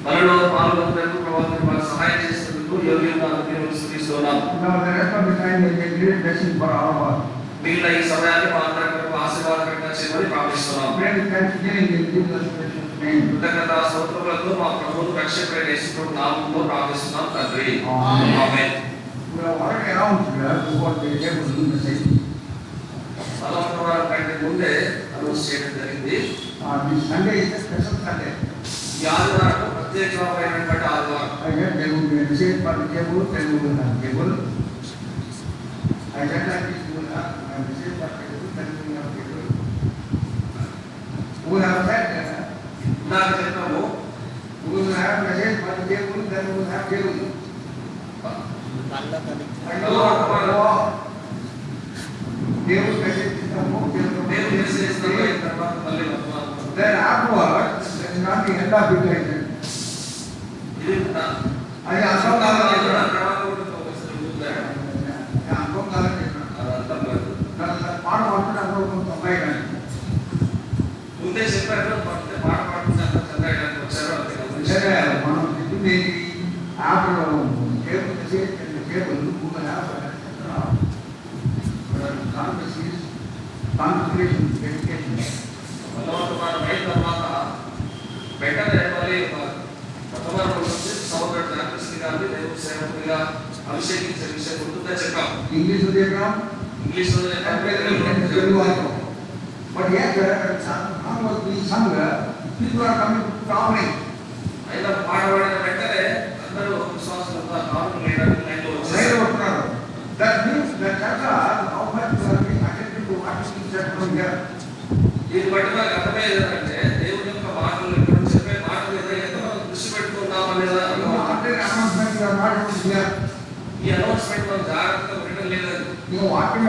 బలలో పాల్గొనేందుకు ప్రభువు మాకు సహాయం చేసినందుకు యోగ్యంగా దేవుని స్తుతిస్తున్నాం. మిగిలిన ఈ సమయాన్ని మా అందరికీ ఆశీర్వాదకరంగా చేయమని ప్రార్థిస్తున్నాం. కృతజ్ఞతా స్తోత్రములతో మా ప్రభువు రక్షకుడైన యేసుక్రీస్తు నామములో ప్రార్థిస్తున్నాం తండ్రి. ఆమేన్. సోమవారం కంటే ముందే అనౌన్స్ చేయడం జరిగింది. ఈ ఆదివారం ప్రత్యేకమైనటువంటి ఆదివారం. నాకు చెప్పాము దేవుడు మెసేజ్ ఇస్తాము. దేవుడు మెసేజ్ ఇస్తాము. తర్వాత మళ్ళీ then afterwards there is not the end of it like that. ఇది అది అసంకాలం తర్వాత కూడా వస్తుంది. అసంకాలం అదంతా పాట పాడుతున్నప్పుడు తొంభై కానీ ముందే చెప్పారు. పాట పాడుతున్నారు చంద్రయ్య వచ్చారు. సరే మనం చెప్పింది after cable message cable configuration education బలవంతమైన అయిన తర్వాత వెంటనే మళ్ళీ ప్రథమవారం వచ్చి సోదరుడు డాక్టర్ గారిని దేవుని సేవకుడిగా అభిషేకించే విషయం గుర్తుందా చెప్పాం. ఇంగ్లీష్ చెప్పాం. తెలుగు బట్ అయినా పాట పాడిన వెంటనే అందరూ విశ్వాసంతో కారణం లైన్లో వస్తున్నారు. That means that how much you are being attentive to what is said from here. దీని బట్టి నాకు అర్థమయ్యేది ఏంటంటే దేవుని యొక్క మాటలు ఇప్పుడు చెప్పే మాట మీద ఎంత మనం దృష్టి పెట్టుకున్నామా లేదా. ఈ అనౌన్స్మెంట్ మనం జాగ్రత్తగా వినడం లేదండి. ఇంకా వాక్యం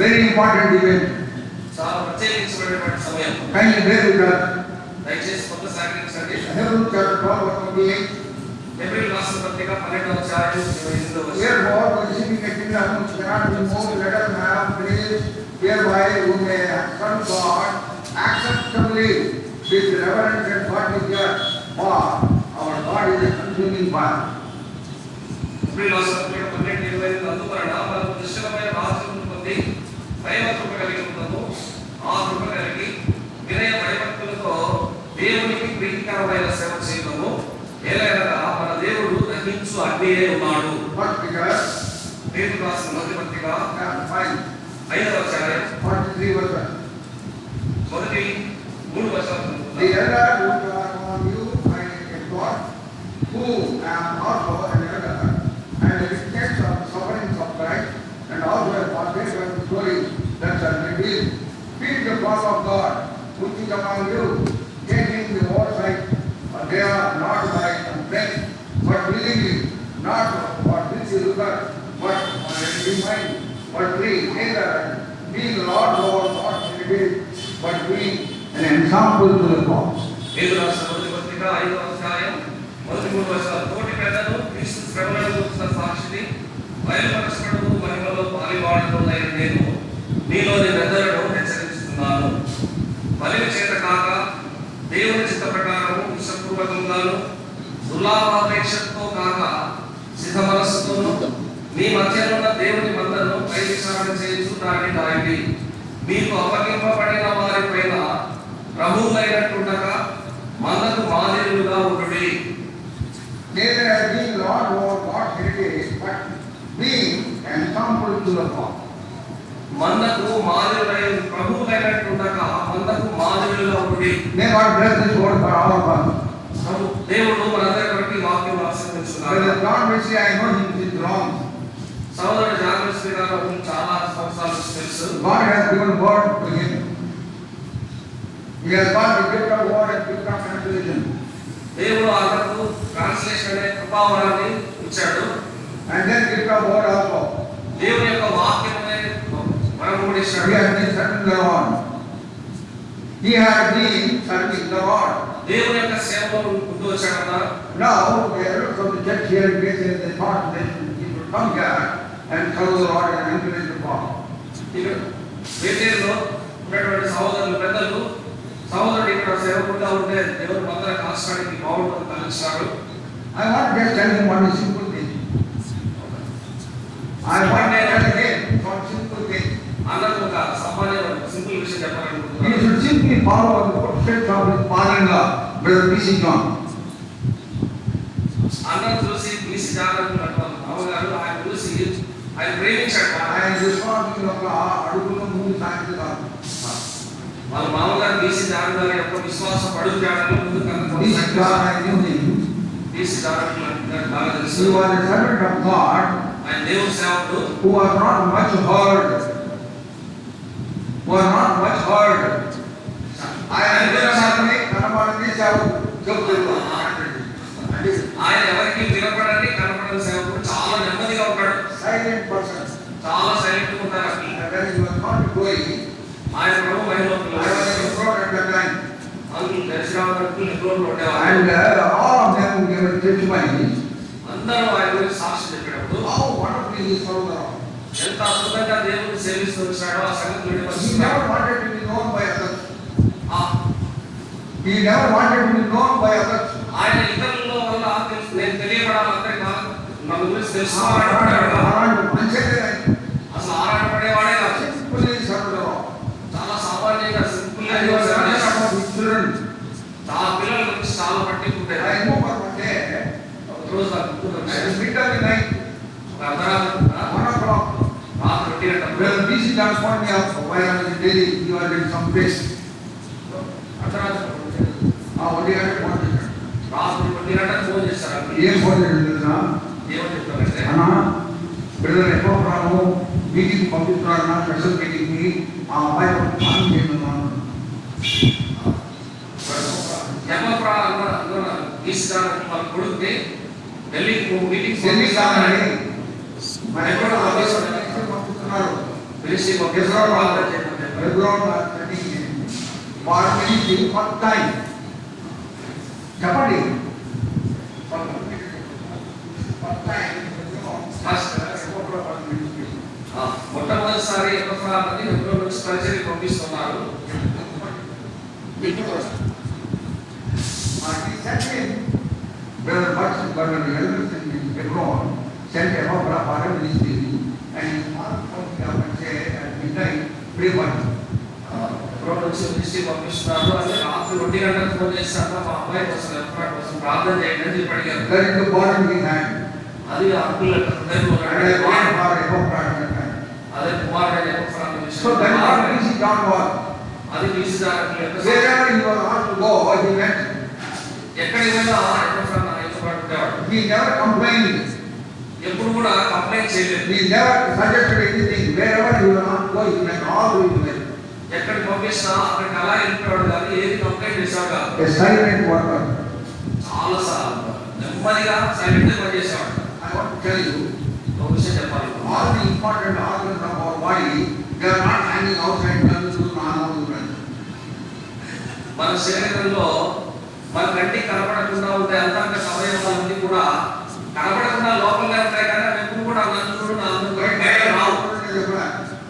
వెరీ ఇంపార్టెంట్ ఈవెంట్. చాలా ప్రత్యేకించబడినటువంటి సమయం. Kindly bear with us. దయచేసి కొంత సహకరించండి. హెబ్రీ చాప్టర్ 12:28 హెబ్రీ రాసిన పత్రిక 12వ అధ్యాయం 28వ వచనం. Here for receiving a kingdom which cannot be moved, let us have grace whereby we may serve God acceptably with reverence and godly fear, for our God is a consuming fire. Hebrew రాసిన పత్రిక 12:28 అందువలన మనకు నిశ్చలమైన రాజ్యం పొంది దైవకృప కలిగి ఉన్నాము. ఆ కృప కలిగి వినయ భయభక్తులతో దేవునికి ప్రీతికరమైన సేవ చేయడము. ఏలైనగా మన దేవుడు దహించు అగ్నియే ఉన్నాడు. పేతురు రాసిన మొదటి పత్రిక 5వ అధ్యాయం 43 వచనం. మొదటి 3 వచనాలు. The elder who are among you I exhort, who am also an elder, and the witness of the sufferings of Christ, and also a partaker of the glory that shall reveal. Feed the flock of God, which is among you, taking the oversight, for they are not by complaint, but willingly, not for filthy lucre, but for a divine, but free, neither being Lord over not indeed, but being an example to the flock. పేతురు రాసిన మొదటి పత్రిక 5వ అధ్యాయం మొదటి 3 వచనాలు. తోటి పెద్దను క్రీస్తు శ్రమలను గురించిన సాక్షిని బయలుపరచబడు మహిమలో పాలివాడుతున్న నేను నీలోని పెద్దలను హెచ్చరిస్తున్నాను. బలిని చేత కాక దేవుని చిత్త ప్రకారము విషపూర్వకంగాను దుర్లాభాపేక్షతో కాక సిద్ధ మనస్సుతోను మీ మధ్యనున్న దేవుని మందను పై విచారణ చేయించు దాన్ని దాయండి. మీకు అప్పగింపబడిన వారి పైన ప్రభువులైనట్టుండగా మందకు మాదిరులుగా ఉండుడి. Neither as being Lord over God's heritage, but being an example to the flock. మందకు మాదిరులై ప్రభువులైనట్టుండగా మందకు మాదిరులుగా ఉండుడి. May God bless this word for all of us. దేవుడు మనందరి కొరకు వాక్యం ఆశీర్వదించుగాక. God may say I know him is wrong. సోదరుడు జాగ్రత్త శ్రీగారు చాలా సంవత్సరాలు తెలుసు. God has given word to him. He has got the gift of word and gift of translation. దేవుడు ఆయనకు ట్రాన్స్లేషన్ అనే కృపావరాన్ని ఇచ్చాడు. And then gift of word also. దేవుని యొక్క వాక్యం అనే వరం కూడా ఇచ్చాడు. He has been serving the Lord. He has been serving the Lord. దేవుని యొక్క సేవలో ముందు వచ్చాడన్నారు. Now the elders of the church here in Bethel, they thought that he would come here and serve the Lord and encourage the poor. ఇక్కడ బేతేలులో ఉన్నటువంటి సహోదరులు పెద్దలు సహోదరుడు ఇక్కడ సేవకుడుగా ఉంటే దేవుని మందిర కాల్చడానికి బాగుంటుంది తలంచారు. I want to just tell him one simple thing. I want to tell again one simple thing. అందరూ ఒక సామాన్యమైన సింపుల్ విషయం He చెప్పాలనుకుంటున్నారు. should simply follow the footsteps of his father-in-law, Brother P.C. John. అందరూ చూసి బీసీ జాగ్రత్తలు అంటారు. మామగారు ఆయన చూసి ఆయన ప్రేమించాడు. ఆయన విశ్వాసం యొక్క అడుగులో ముందు సాగింది కాదు. వాళ్ళ మామగారు బీసీ జాగ్రత్త యొక్క విశ్వాసం అడుగు జాగ్రత్తలు ముందు This God I knew him. BC జాగ్రత్తలు అంటే బాగా He తెలుసు. was a servant of God ఆయన దేవుని సేవకుడు. who was not much heard. Was not much heard. ఆయన మాత్రమే కనబడని సేవకుడు. చెప్తున్నాడు. ఆయన ఎవరికి వినపడని కనపడని సేవకుడు. చాలా నెమ్మదిగా ఉంటాడు. Silent person. చాలా సైలెంట్ గా ఉంటారు. When he was not going, ఆయన ప్రభు మహిమలోకి I was in front at that time. అందులో దర్శనాలకు నిపుణులు ఉండేవారు. And all of them gave a testimony. అందరూ ఆయన గురించి సాక్షి చెప్పేటప్పుడు How wonderfully he served the Lord. ఎంత అద్భుతంగా దేవుని సేవిస్తూ వచ్చాడో ఆ సంగతి He విడిపరుస్తున్నారు. never wanted to be known by others. ఆ He never wanted to be known by others. ఆయన ఇతరుల వల్ల నేను తెలియబడాలంటే కాదు, నన్ను గురించి తెలుసుకోవాలనుకునేవాడు. అసలు ఆరాటపడేవాడే కాదు. Simply served the Lord. చాలా సామాన్యంగా simple And he was honest about his children. చాలా పిల్లల గురించి చాలా పట్టింపు ఉండేది. I remember one day, ఒక రోజు నాకు గుర్తుకు at వచ్చింది. the middle of the night, ఒక అర్ధరాత్రి 1 o'clock, రాత్రి 1 గంటలకు Brother B.C. John called me up while I was in Delhi. He was in some place. అర్ధరాత్రి Only I had one thing. రాత్రి 1 గంటలకు ఫోన్ చేశారు. ఏం ఫోన్ చేస్తున్నా? ఏమని చెప్తారంటే, అన్నా బ్రదర్ ఎక్కో ప్రాణము మీటింగ్ పంపిస్తున్నారన్నా, స్పెషల్ మీటింగ్కి ఆ అబ్బాయి ప్లాన్ చేయమన్నాను. వాళ్ళ కొడుకుని ఢిల్లీకి మీటింగ్ ఢిల్లీ కాదండి, మరి ఎక్కడో పంపిస్తున్నారు. పిలిచి చెప్పండి. మొట్టమొదటిసారి ఎప్పటి నుంచి పరిచయం పంపిస్తున్నారు. Brother Butts got an elders in Hebron, sent Ephraim for a ministry, and his father called me up and said at midnight, pray for him. ఎప్పుడో నుంచి మినిస్ట్రీ పంపిస్తున్నారు అని రాత్రి 1 గంటలకు ఫోన్ చేశాక మా అబ్బాయి కోసం ఎఫ్రాయిం కోసం ప్రార్థన చేయండి అని చెప్పి అడిగారు. That is the bottom he had. అది అంకుల్ హృదయంలో And I prayed for Ephraim at that time. అదే కుమారుడైన ఎఫ్రాయిం So that విషయం. what B.C. John was. అది బీసీ జాగ్రత్తల యొక్క Wherever he was asked to go, he went. ఎక్కడికి వెళ్ళినా ఎఫ్రాయిం ఉండేవాడు. He never complained. ఎప్పుడు కూడా కంప్లైంట్ చేయలేదు. He never suggested anything. Wherever he was asked to go, he went all the way to it. ఎక్కడికి పంపిస్తున్నా అక్కడికి అలా వెళ్ళిపోయాడు కానీ ఏది కంప్లైంట్ చేశాడు కాదు. A silent worker. చాలా నెమ్మదిగా సైలెంట్ గా పనిచేసేవాడు. I want to tell you, ఒక విషయం చెప్పాలి. all the important organs of our body, they are not hanging outside lungs to non-organs. మన శరీరంలో మన కంటికి కనపడకుండా ఉండే అంతర్గత అవయవాలన్నీ కూడా కనపడకుండా లోపలనే ఉంటాయి కానీ అవి ఎప్పుడు కూడా నందుడు బయటకు రావు.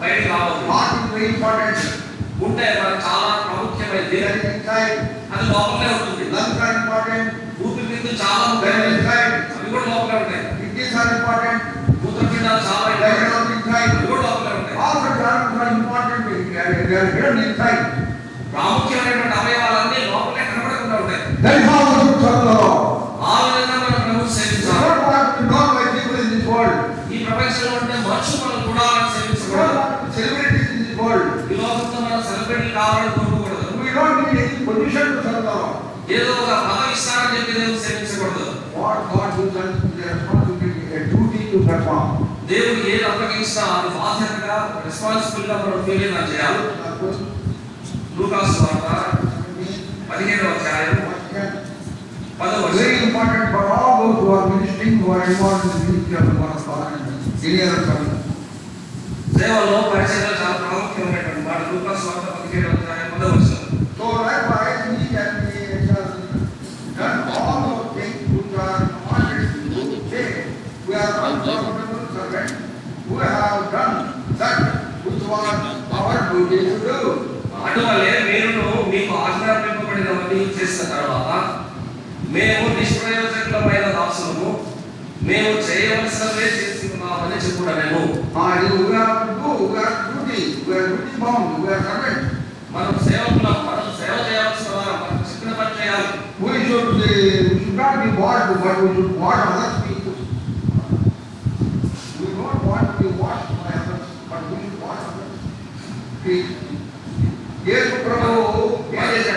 బయటకు రావు. Heart is very important. ఉంటే మనకు చాలా ప్రాముఖ్యమైనది. That is inside. అది లోపలనే ఉంటుంది. Lungs are important. ఊపిరితిత్తులు చాలా That is ముఖ్యమైనది. inside. అవి కూడా లోపలే ఉంటాయి. Kidneys are important. మూత్రపిండాలు చాలా That is important. also inside. అవి కూడా లోపలే ఉంటాయి. All the organs are important. They are hidden inside. ప్రాముఖ్యమైనటువంటి అవయవాలన్నీ లోపలే కనపడకుండా ఉంటాయి. That is how we should serve the Lord. ఆ విధంగా మనం ప్రభువుని We సేవించాలి. don't want to be known by people in this world. ఈ ప్రపంచంలో ఉండే మనుషులు మనం చూడాలని We సేవించకూడదు. don't want to be celebrities in this world. ఈ లోకంలో మనం సెలబ్రిటీ కావాలని కోరుకోకూడదు. We don't need any position to serve the Lord. ఏదో ఒక పదవి ఇస్తారని చెప్పి దేవుని సేవించకూడదు. What God gives us is a responsibility, a duty to perform. దేవుడు ఏది అప్పగించినా అది బాధ్యతగా రెస్పాన్సిబుల్ గా మనం ఫీల్ అయినా చేయాలి. లూకాసు వార్త 15వ అధ్యాయం 10వ వచనం. Very important for all those who are ministering, who are involved in the ministry of the word of God and any other service. సేవలో పరిచర్యలో చాలా ప్రాముఖ్యమైనటువంటి మాట. లూకాసు వార్త 15వ అధ్యాయం 10వ వచనం. So likewise, we can be ఇవన్నీ చేసిన తర్వాత మేము నిష్ప్రయోజకులమైన దాసులము, మేము చేయవలసినవే చేసి ఉన్నామని చెప్పుడనేము. మనం సేవకులం, మనం సేవ చేయాల్సిన వారు, మనం చెప్పిన పని చేయాలి. We should not be washed, but we should wash others people. We don't want to be washed by others, but we should wash others feet. Yes, Prabhu, yes,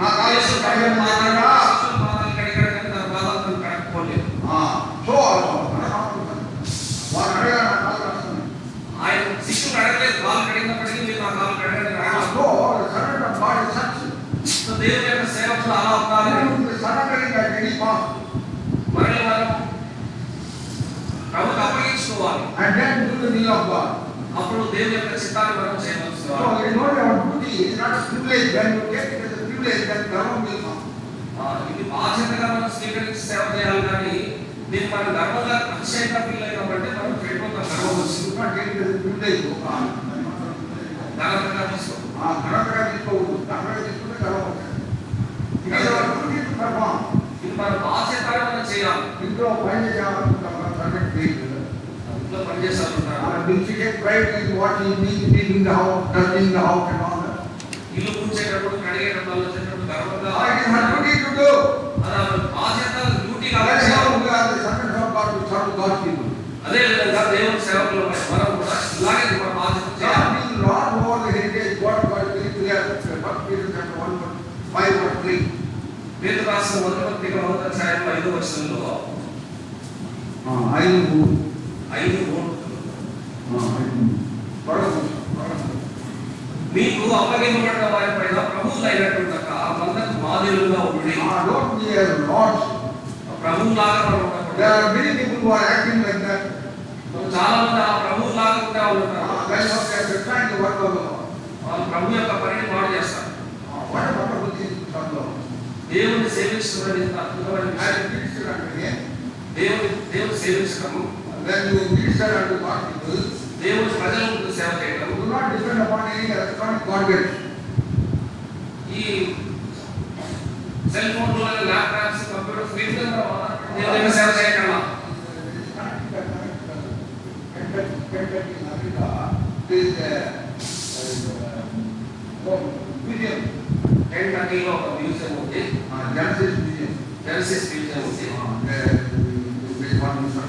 నా కాలేజీ కడగడమన్నారా? పాదాలు కడిగడానికి నా పాదాలను కడగకపోలేదు. సో వారు అడగారు, నా కాలు కడుగుతున్నాను. ఆయన శిష్యులు అడగలేదు, కాలు కడిగినప్పటికీ మీరు నా కాలు కడగడానికి so surrender of God is such. So దేవుని యొక్క సేవకులు అలా ఉండాలి. Surrendering at any cost. మనల్ని మనం ప్రభువుకు అప్పగించుకోవాలి. And then do the will of God. అప్పుడు దేవుని యొక్క చిత్తాన్ని మనం చేయవలసి So it is not our duty, it is not a privilege. When you take it as a privilege, then garbam will come. ఇది బాధ్యతగా మనం స్వీకరించి సేవ చేయాలి, కానీ దీన్ని మనం గర్వంగా అతిశయంగా ఫీల్ అయినామంటే మనం చెడిపోతాం. గర్వం వచ్చి You can't take it as a privilege. ఘనతగా తీసుకో. ఘనతగా తీసుకోవద్దు. ఘనతగా తీసుకుంటే గర్వం వస్తుంది. It is our duty to perform. ఇది మన బాధ్యతగా మనం చేయాలి. ఇంట్లో పని చేయాలనుకుంటాం, సర్వెంట్ ఫీల్డ్. ఇంట్లో పనిచేస్తారంటారు, Will she take pride in what he means, cleaning the house, dusting the house and all that? ఇల్లు కూర్చేటప్పుడు, కడిగేటప్పుడు, వచ్చేటప్పుడు గర్వంగా It is her duty to do. అది ఆమె బాధ్యత, డ్యూటీ That's కాబట్టి. how we are the servants of God to serve God's people. అదే విధంగా దేవుని సేవకులు మనం కూడా ఇలాగే మన బాధ్యత చేయాలి. God being Lord over the heritage, God was very clear. 1 Peter chapter 1, 5 verse 3. పేతురు రాసిన మొదటి పత్రిక 1వ అధ్యాయం 5వ వచనంలో 5:3 మీకు అప్పగింపబడిన వారి పైన ప్రభువులైనటువంటి మందకు మాదిరిగా ఉండి. Don't be as lords. ప్రభువులాగా మనం There ఉండకూడదు. are many people who are acting like that. చాలా మంది ఆ ప్రభువులాగా ఉండే వాళ్ళు ఉంటారు. That is how they are trying to work on the Lord. వాళ్ళు ప్రభు యొక్క పనిని పాడు చేస్తారు. What a wonderful thing to serve the Lord. దేవుని సేవించడం ఇంత అద్భుతమైన As విషయం. a minister unto Him, దేవుని సేవించడము, when you minister unto God's people, దేవుని ప్రజలకు సేవ చేయడం, do not depend upon any electronic gadgets. ఈ సెల్ ఫోన్లు, ల్యాప్టాప్స్, కంప్యూటర్స్ వీటి మీద దేవుని సేవ చేయగలమా? కెంటకీలో ఒక మ్యూజియం ఉంది, జెనసిస్ మ్యూజియం ఉంది.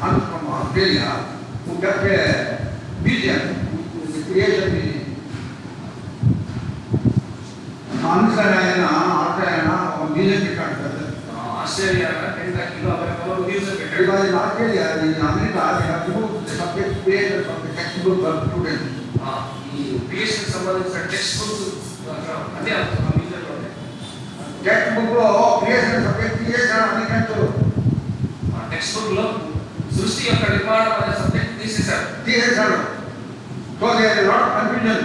Hans from Australia, who kept a museum, the creation museum. Hans ఆయన ఒక మ్యూజియం పెట్టాడు కదా. ఆస్ట్రేలియా కెంటకీలో అమెరికాలో మ్యూజియం పెట్టాడు. Because in Australia, in America, they have removed the subject created from the textbook of students. ఈ creation సంబంధించిన text books అదే ఆ మ్యూజియంలో ఉన్నాయి. Textbook లో creation subject creation అని కంటూ ఆ టెక్స్ట్ బుక్ లో సృష్టి యొక్క నిర్మాణం అనే సబ్జెక్ట్ తీసేశారు. తీసేశాడు. So there is a lot of confusion.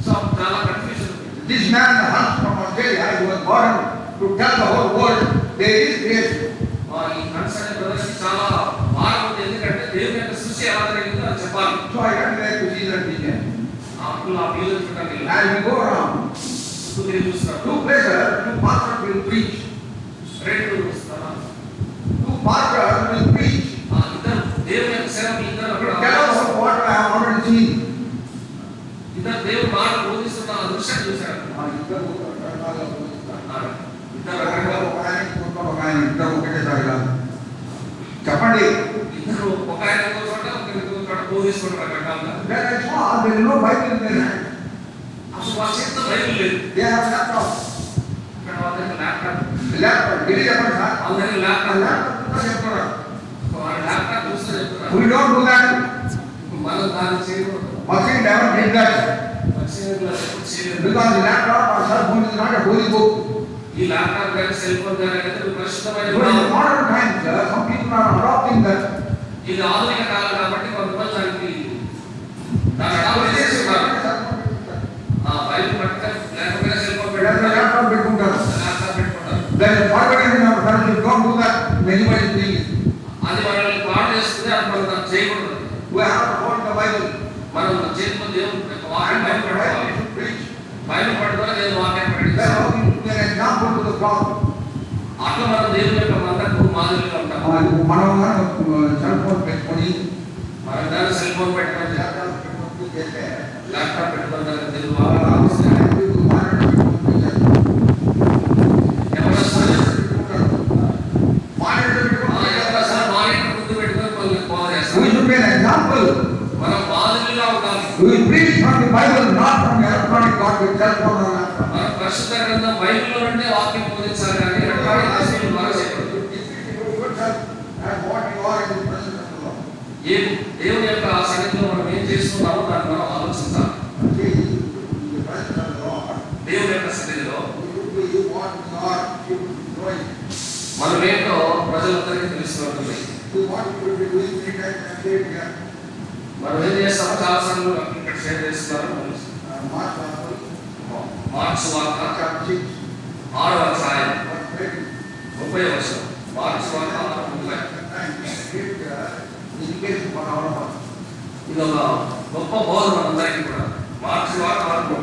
So చాలా కన్ఫ్యూజన్ ఉంది. This man, Hans from Australia, he was born to tell the whole world there is creation. ఈ కన్స్ అనే బ్రదర్స్ చాలా భారం ఉంది, ఎందుకంటే దేవుని యొక్క సృష్టి ఎలా జరిగిందో అది చెప్పాలి. So I don't like to see that museum. అప్పుడు ఆ మ్యూజియం చూడడానికి As we go around, తిరిగి చూస్తున్నారు. two places, two pastors will preach. రెండు Two pastors will preach. ఇద్దరు దేవుని యొక్క సేవకులు ఇద్దరు To అక్కడ tell us what I have already seen. ఇద్దరు దేవుని మాట బోధిస్తున్న ఆ దృశ్యాన్ని చూశారు. ఇద్దరు ఇద్దరు రకరకాల ఒకటేసారి కాదు. చెప్పండి. ఇద్దరు ఒక ఆయన ఇంకో చోట, ఇంకో చోట బోధిస్తున్నారు రకరకాలుగా. There is no Bible in their hand. అసలు వాళ్ళ చేతిలో బైబిల్ లేదు. They have laptop. ఇక్కడ వాళ్ళ దగ్గర ల్యాప్టాప్, Laptop. ఇది చెప్పండి సార్. వాళ్ళ దగ్గర ల్యాప్టాప్. Laptop చెప్తున్నారు. వాళ్ళ ల్యాప్టాప్ చూస్తే చెప్తున్నారు. We don't do that. మనం దాన్ని చేయకూడదు. Machine never did that. Because the laptop or cell phone is not a holy book. ఈ ల్యాప్టాప్ కానీ సెల్ ఫోన్ కానీ అనేది పరిశుద్ధమైన So in modern times, some people are adopting that. ఇది ఆధునిక కాలం కాబట్టి కొంతమంది దాన్ని అడాప్ట్ చేస్తున్నారు. బైబిల్ పట్టుకొని లేకపోయినా సెల్ ఫోన్ Laptop పెట్టుకుంటారు. ల్యాప్టాప్ పెట్టుకుంటారు. There is forwarding in our country. Don't do that. Anybody is doing it. అది మనల్ని పాడు చేస్తుంది, అది మనం దాన్ని చేయకూడదు. We have to hold the Bible. మనం చేతిలో దేవుని వాక్యం బైబిల్ పట్టుకోవాలి. Preach. బైబిల్ పట్టుకొని దేవుని వాక్యం That's how ప్రకటించాలి. we do an example. God. అట్లా మనం దేవుని యొక్క మందకు మాదిరిగా ఉంటాం. మనం సెల్ ఫోన్ పెట్టుకొని మనం దాని సెల్ ఫోన్ పెట్టుకొని ల్యాప్టాప్ పెట్టుకొని తెలుగు మనం మాదిరిగా ఉండాలి. మన పరిశుద్ధ గ్రంథం బైబిల్లో నుండి వాక్యం బోధించాలి కానీ ఎలక్ట్రానిక్ వస్తువులు ద్వారా చేయకూడదు. దేవుని యొక్క సన్నిధిలో మనం ఏం చేస్తున్నామో దాన్ని మనం ఆలోచించాలి. దేవుని యొక్క సన్నిధిలో మనం ఏంటో ప్రజలందరికీ తెలుస్తుంది. మనం ఏం చేస్తామో చాలా సార్లు ఇక్కడ షేర్ చేస్తున్నారు. మార్క్స్ వార్త 6వ అధ్యాయం 30వ వచనం. మార్క్స్ వార్త 6:30. ఇది ఒక గొప్ప బోధన మనందరికీ కూడా. మార్క్స్ వార్త 6:30.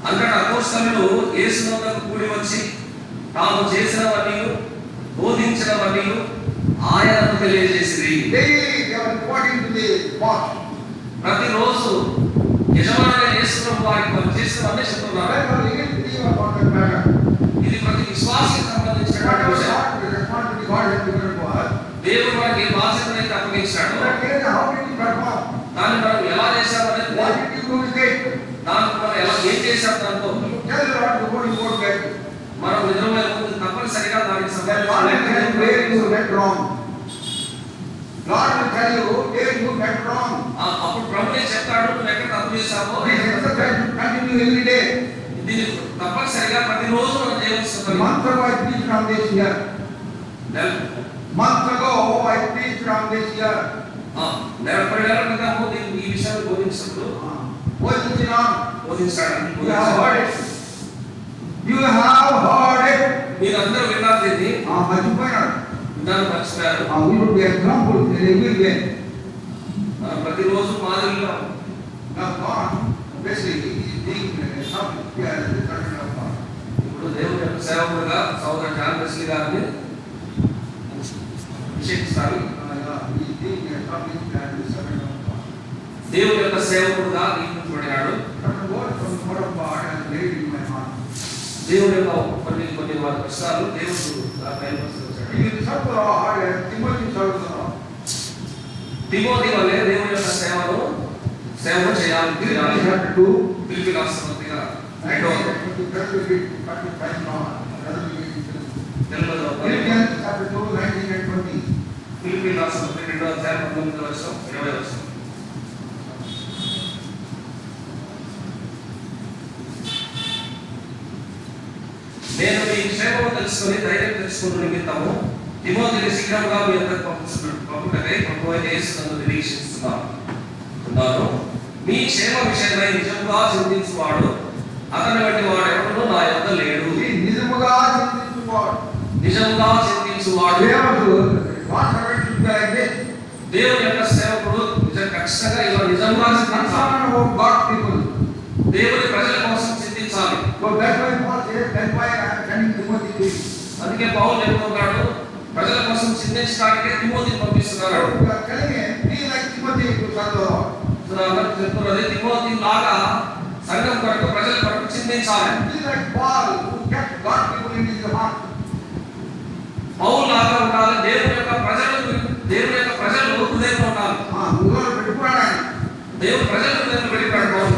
అంతటా అపోస్తలులు యేసు వద్దకు కూడి వచ్చి తాము చేసినవన్నీ బోధించినవన్నీ ఆయనకు తెలియజేసిరి. ప్రతిరోజు యజమానుడైన యేసు ప్రభువు వారికి వారు చేసినవన్నీ చెప్తున్నారు. ఇది ప్రతి విశ్వాసికి సంబంధించినటువంటి విషయం. దేవుడు మనకి ఏ బాధ్యతనైతే అప్పగించాడో దాన్ని మనం ఎలా చేశామనేది దాన్ని మనం ఎలా ఏం చేశాం దాంతో మనం నిజమైన ముందు తప్పనిసరిగా దానికి అప్పుడు ప్రభునే చెప్తాడు నువ్వు ఎక్కడ తప్పు చేశావో. దీన్ని తప్పనిసరిగా ప్రతిరోజు మనం చేయవలసిన ఈ విషయాలు బోధించినప్పుడు మీరందరూ విన్నారు. దీన్ని మర్చిపోయినాడు. విధానం మర్చిపోయారు. మనం ప్రతిరోజు మాదిరిగా ఇప్పుడు దేవుని యొక్క సేవకుడుగా సోదరు జాన్ వెస్లీ గారిని అభిషేకిస్తారు. దేవుని యొక్క సేవకుడుగా నియమించబడినాడు. దేవుని యొక్క కొన్ని వారి కష్టాలు దేవుడు తిమోతి వల్లే దేవుని యొక్క సేవ చేయాలి. ఫిలిప్పీ రాష్ట్రపతిగా 2వ ఫిలిప్పీ రాష్ట్రపతి 2వ అధ్యాయం 19వ వచనం 20వ వచనం. నేను మీ క్షేమము తెలుసుకొని ధైర్యం తెచ్చుకున్న నిమిత్తము తిమోతిని శీఘ్రంగా మీ అందరికి పంపుటకై ప్రభువైన యేసు నందు నిరీక్షిస్తున్నాను. మీ క్షేమ విషయమై నిజముగా చింతించువాడు అతని వంటి వాడు ఎవరు నా యొద్ద లేడు. నిజముగా చింతించువాడు దేవుని యొక్క సేవకుడు ఖచ్చితంగా ఇలా నిజంగా చింతించాలి. దేవుని ప్రజల కోసం చింతించాలి. అందుకే పౌలు చెప్తున్నాడు ప్రజల కోసం చింతించడానికి తిమోతిని పంపిస్తున్నాడు. చెప్తున్నది తిమోతి లాగా సంఘం కొరకు ప్రజల కొరకు చింతించాలి. పౌలు లాగా ఉండాలి. దేవుని యొక్క ప్రజలు హృదయంలో ఉండాలి. దేవుడు ప్రజల హృదయంలో పెట్టాడు. పౌలు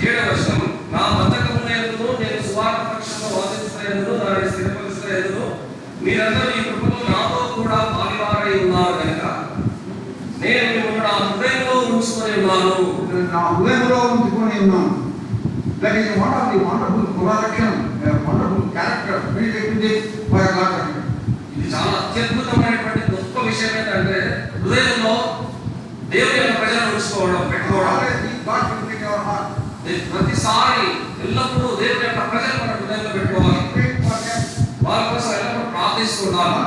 7వ వచనం. నా బద్ధకమునందు నేను సువార్త పక్షంలో వాదించుటయందు దానిని స్థిరపరుచుటయందు మీరందరూ ఈ కృపలో నాతో కూడా పాలివారై ఉన్నారు కనుక నేను మిమ్మల్ని నా హృదయంలో ఉంచుకొని ఉన్నాను. That is one of the wonderful Puralakshanam, wonderful character, very requisite for a God. ఇది చాలా అత్యద్భుతమైనటువంటి గొప్ప విషయం ఏంటంటే హృదయంలో దేవుని యొక్క ప్రజలను ఉంచుకోవడం పెట్టుకోవడం. ప్రతిసారి ఎల్లప్పుడూ దేవుని యొక్క ప్రజలు మన హృదయంలో పెట్టుకోవాలి. వాళ్ళ కోసం ఎల్లప్పుడూ ప్రార్థిస్తూ ఉండాలి.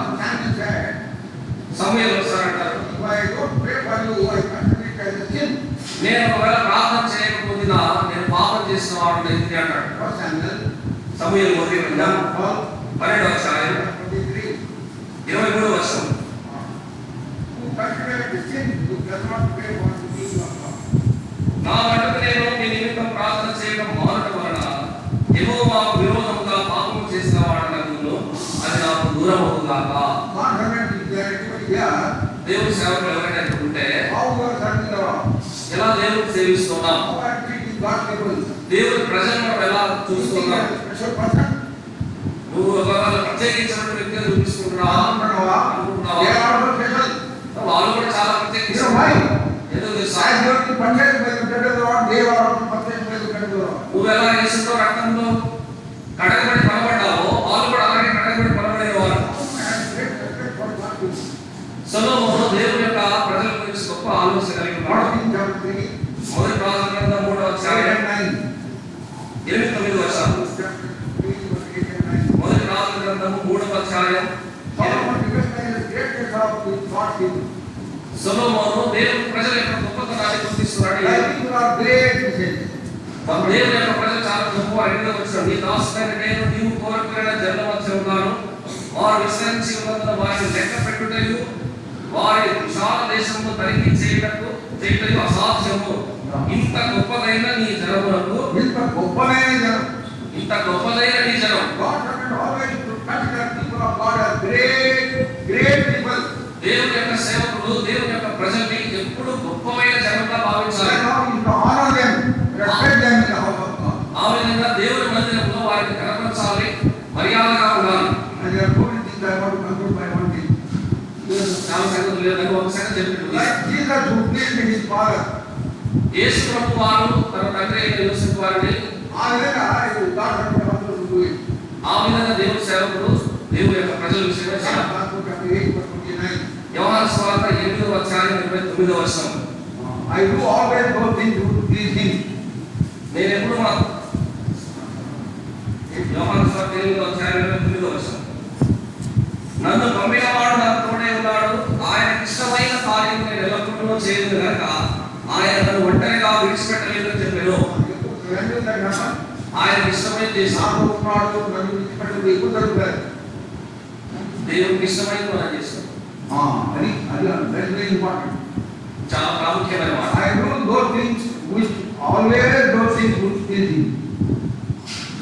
సమయంలో సార్ అంటారు I don't pray for you, I consider it as a sin. నేను ఒకవేళ ప్రార్థన చేయకపోయినా నేను పాపం చేసిన వాడు ఎందుకు అంటాడు. 1 Samuel సమూయేలు మొదటి గ్రంథం 12వ అధ్యాయం 23. 23వ వచనం. Who consider it a sin, who does not pray for the people of God. నా మట్టుకు నేను మీ నిమిత్తం ప్రార్థన చేయడం మానడం వలన యెహోవాకు విరోధముగా పాపం చేసిన వాడనగును, అది నాకు దూరం అవుగాక. God servant is there, anybody here, దేవుని సేవకులు ఎవరైనా ఇక్కడ ఉంటే how you are serving the Lord, ఎలా దేవుని సేవిస్తున్నాం, how you are treating God's people. దేవుని ప్రజలను మనం ఎలా You think you చూస్తున్నాం, are a special person? నువ్వు ఒకవేళ ప్రత్యేకించిన వ్యక్తిగా చూపిస్తున్నావా అనుకుంటున్నావా? They are also special. వాళ్ళు కూడా చాలా You know ప్రత్యేకించారు. why? ఎందుకు తెలుసా? As you are to purchase by the blood of the Lord, they are also purchased by the blood of the Lord. నువ్వు ఎలా యేసుతో రక్తంలో కడగబడి పడబడ్డావో వాళ్ళు కూడా అలాగే కడగబడి పడబడిన వారు. And great respect for God's people. సొలొమోను దేవుని యొక్క ప్రజల గురించి గొప్ప ఆలోచన కలిగి ఉన్నాడు. 1 Chapter 3, మొదటి రాజుల గ్రంథం 3వ 8 అధ్యాయం and 9. 8-9 వచనాలు. Chapter 3, verse 8 and 9. మొదటి రాజుల గ్రంథం 3వ అధ్యాయం. Solomon recognizes the greatness of God's people. సొలొమోను దేవుని ప్రజల యొక్క గొప్పతనాన్ని గుర్తిస్తున్నాడు. Thy people are great, he says. దేవుని యొక్క ప్రజలు చాలా గొప్ప ఎన్నో వచ్చాడు. నీ దాసుడైన నేను నీవు కోరుకున్న జనుల మధ్య ఉన్నాను. వారు విశ్రమించి ఉన్నందున వారిని లెక్క పెట్టుటయు వారి విశాల దేశమును తనిఖీ చేయుటయు అసాధ్యము. ఇంత గొప్పదైన నీ జనములకు ఇంత గొప్పదైన జనం. ఇంత గొప్పదైన నీ జనం. God has always to consider people of God as great, great people. దేవుని యొక్క సేవకుడు దేవుని యొక్క ప్రజల్ని ఎప్పుడు గొప్పమైన జనంగా భావించాలి. And now you to honor them, respect them in the house of God. ఆ విధంగా దేవుని మందిరంలో వారిని కనపరచాలి, మర్యాదగా ఉండాలి. And there are two things I want to conclude by one thing. చాలా సంగతులు లేదు, నాకు ఒక సంగతి చెప్పినట్టు. Like Jesus who pleased his father, యేసు ప్రభు వారు తన తండ్రి అయిన యోసేపు వారిని ఆ విధంగా God has also to do it. ఆ విధంగా దేవుని సేవకుడు దేవుని యొక్క ప్రజల విషయమే చేయాలి. Matthew chapter 8, verse 29. యోహాను సువార్త 8వ అధ్యాయం 29వ వచనం. I do always those things to please him. నేను ఎప్పుడు యోహాను సువార్త 8వ అధ్యాయం 29వ వచనం. నన్ను పంపినవాడు నాకు తోడే ఉన్నాడు, ఆయనకి ఇష్టమైన కార్యం నేను ఎల్లప్పుడూ చేయను కనుక ఆయన నన్ను ఒంటరిగా విడిచిపెట్టలేదని చెప్పాను. When will that happen? ఆయనకి ఇష్టమైన చేశాను. నాకు ఉన్నాడు, నన్ను విడిచిపెట్టదు, ఎక్కువ జరుగుతారు. దేవునికి ఇష్టమైన మనం చేస్తాం. అది very important. చాలా ప్రాముఖ్యమైన మాట. I do those things which always those things which please him.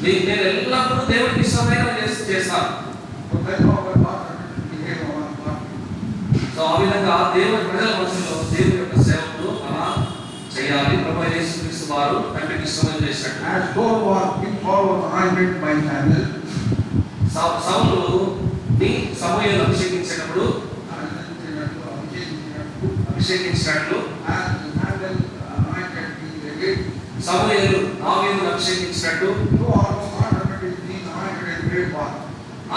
నేను ఎల్లప్పుడూ దేవునికి ఇష్టమైన చేస్తాను. So that's how our God behave our God. So ఆ విధంగా దేవుని ప్రజల మధ్యలో దేవుని యొక్క సేవకులు అలా చేయాలి. ప్రభువైన యేసుక్రీస్తు వారు తండ్రికి ఇష్టమైన చేసినట్టు. As Saul was anointed by Samuel, సౌలు ని సమూయేలు అభిషేకించినప్పుడు అభిషేకించినట్లు సమూయేలు దావీదును అభిషేకించినట్టు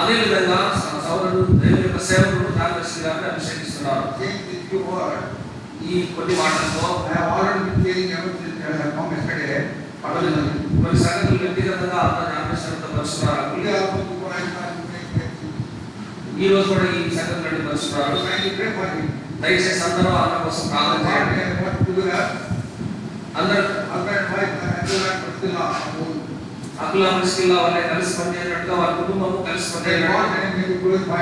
అదే విధంగా సౌలుడు దేవుని యొక్క సేవకుడు దావీదు గారిని అభిషేకిస్తున్నారు. ఈ కొన్ని మాటలతో కొన్ని సంగతులు వ్యక్తిగతంగా అంతా జ్ఞాపకం పరుస్తున్నారు. ఈ రోజు కూడా ఈ సంగతులను పరుస్తున్నారు. దయచేసి అందరూ అన్న కోసం ప్రార్థన చేయండి. అందరూ అకులా ప్రిస్కిల్లా వాళ్ళే కలిసి పనిచేయనట్టుగా వారి కుటుంబము కలిసి పనిచేయనట్టుగా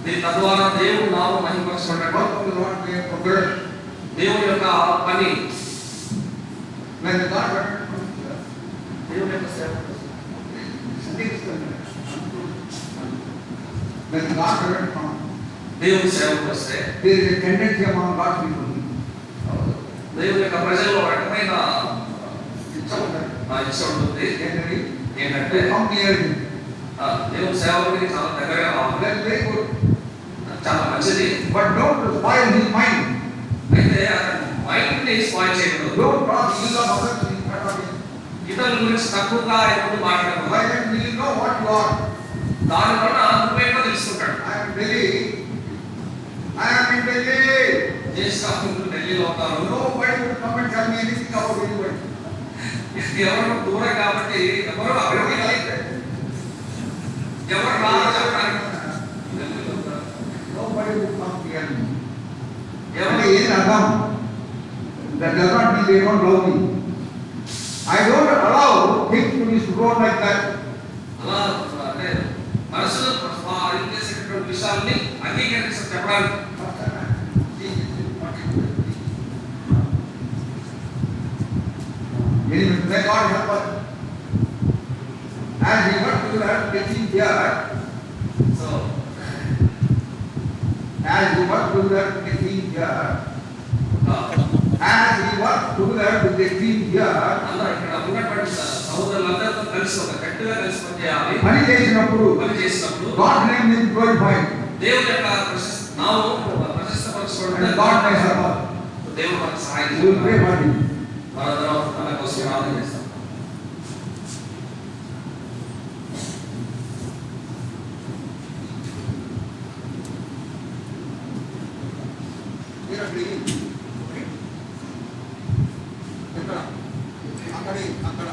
దీని తద్వారా దేవుడు నామం మహిమపరచుకున్నట్టు దేవుని యొక్క పని దేవుని యొక్క సేవ దేవుని సేవకు వస్తే దేవుని యొక్క ప్రజల్లో ఒక రకమైన ఇచ్చ ఉంటుంది. ఏంటంటే దేవుని సేవకుడికి చాలా దగ్గరగా రావాలి, చాలా మంచిది. But don't spoil his mind. అయితే అతని మైండ్ ని స్పాయిల్ చేయకూడదు. Don't talk ill of others in front of him. ఇతరుల గురించి తక్కువగా ఎప్పుడు మాట్లాడకూడదు. Why then will you know what you are? దాని వలన నువ్వేమో తెలుసుకుంటాడు. I am Delhi. I am in Delhi. దేశకాంతులు ఢిల్లీలో ఉంటారు. Nobody will come and tell me anything about anybody. ఎవరు దూరం కాబట్టి ఎవరు అభివృద్ధి ఎవరు రాదు చెప్పడానికి Nobody will come here. అంటే ఏం అర్థం? That does not mean they don't love me. I don't allow things to be thrown like that. అలా అంటే మనసులో చేసేటటువంటి విషయాల్ని అంగీకరించడం చెప్పడానికి May God help us. And we got to that getting here. So As we work together with the team here, as we work together with the team here, అందరూ ఇక్కడ ఉన్నటువంటి సహోదరులందరితో కలిసి ఒక గట్టిగా కలిసి పనిచేయాలి. పని చేసినప్పుడు పని చేసినప్పుడు God name is glorified. దేవుని యొక్క నామము ప్రశస్తపరచబడుతుంది. And God may help us. దేవుడు మనకు సహాయం We will pray for him. మన తర్వాత మన కోసం ప్రార్థన చేస్తాం. అక్కడ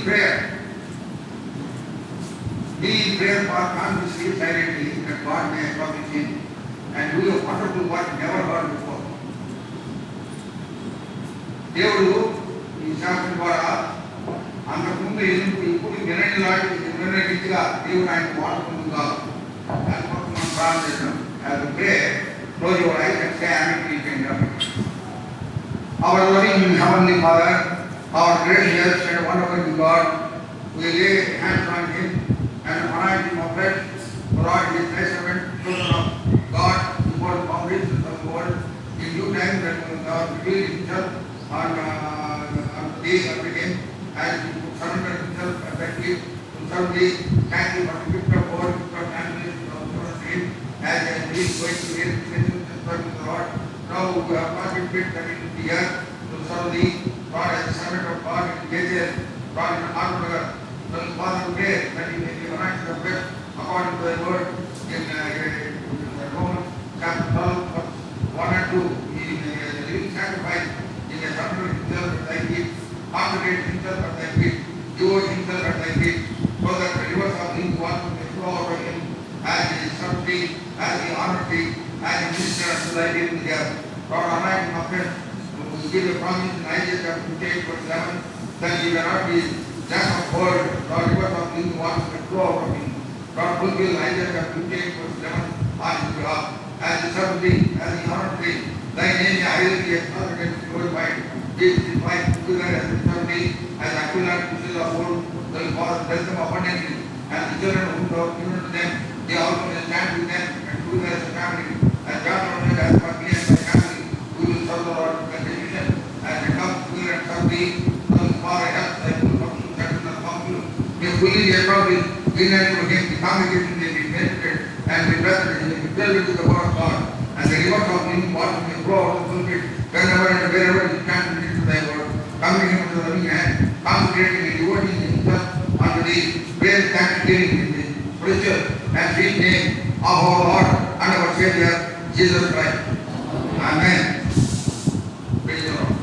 prayer. Be in prayer for consciously, silently, that God may accomplish him and do a wonderful work never heard before. దేవుడు ఈ శాస్త్రం ద్వారా అంతకుముందు ఇప్పుడు వినని లాంటి వినని రీతిగా దేవుడు ఆయన వాడుకుంటుందా దానికోసం మనం ప్రార్థన చేద్దాం. As we pray, close your eyes and say Amen to each and every. Our loving Heavenly Father, our gracious and wonderful God, we lay hands on him and anoint him afresh for all his testament, children of God, before the foundations of the world, in due time that God revealed himself on the day of him, as he surrendered himself perfectly to serve thee. Thank you for the gift of God, gift of families, of him, as he is going to hear the message and serve the Lord. Now we have contributed that in the earth to serve thee, God as the servant of God in Gabriel, God in Arthur. So Father, we pray that you may be anointed of best according to thy word in Romans chapter 12, verse 1 and 2. He is a living sacrifice. He has submitted himself at thy feet, consecrated himself at thy feet, devoted himself at thy feet, so that the rivers of living water may flow out of him as he served thee, as he honored thee, as he ministered unto thy living there. Lord, anoint him afresh. We give a promise in Isaiah chapter 58, verse 11, that he will not be just of word, nor rivers of living water may flow out of him. God fulfill Isaiah chapter 58, verse 11 on his behalf. As he served thee, as he honored thee, thy name may highly be exalted and glorified. Jesus is wife together as we serve thee, as Aquila and Priscilla of old, the Father bless them abundantly, and the children whom thou hast given to them, they also may stand with them and together as a family. As God ordained as for me and my family, we will serve the Lord with dedication, as we come together and serve thee. So Father, help thy full function, certain and counsel, may fully establish in and to him, the congregation may be benefited and be blessed, and may be filled with the word of God, and the rivers of living water may flow out of the pulpit, whenever and wherever he stands to listen to thy word. Coming him to the loving hand, consecrating and devoting himself unto thee, praise thanksgiving in the precious and sweet name of our Lord and our Savior, Jesus Christ. Amen. Praise the Lord.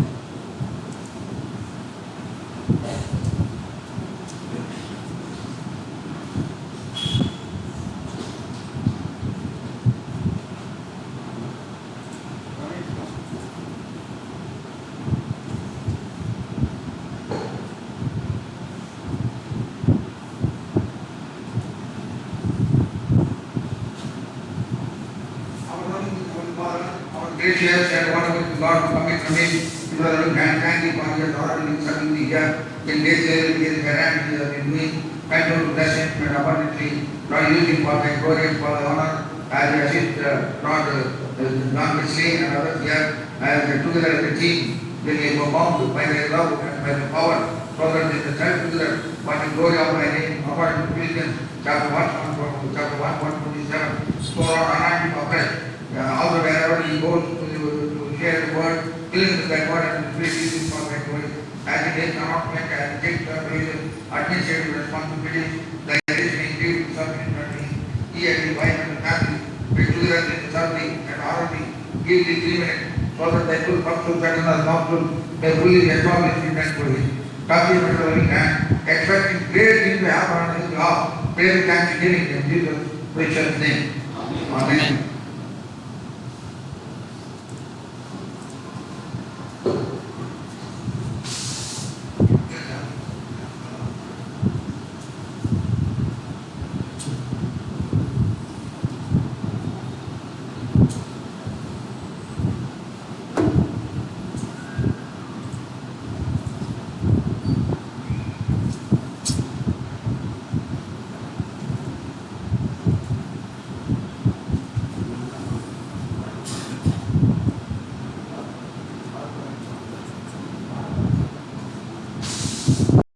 Gracious and wonderful God, who commit from him to the loving hand, thank you for your authority in serving thee here. In nature, in his hand, he has been doing, continue to bless him and abundantly, Lord, use him for thy glory and for thy honor, as we assist Lord John Wesley and others here, as together as a team, when you were bound by the love and by the power, so that in the self-will, what the glory of my name, according to Ephesians chapter 1, chapter 1, 127, so Lord, anoint him afresh. Also wherever he goes to share the word, filling with that word and the spirit is for that word. As he takes announcement and takes administrative responsibilities, there is an increase in service in he and his wife and the family, with children in serving and honoring, give the agreement so that the full council, fraternal council, may fully establish it and for him. Talking about the living and expecting great things to happen on his behalf, prayer and thanksgiving in Jesus' precious name. Amen.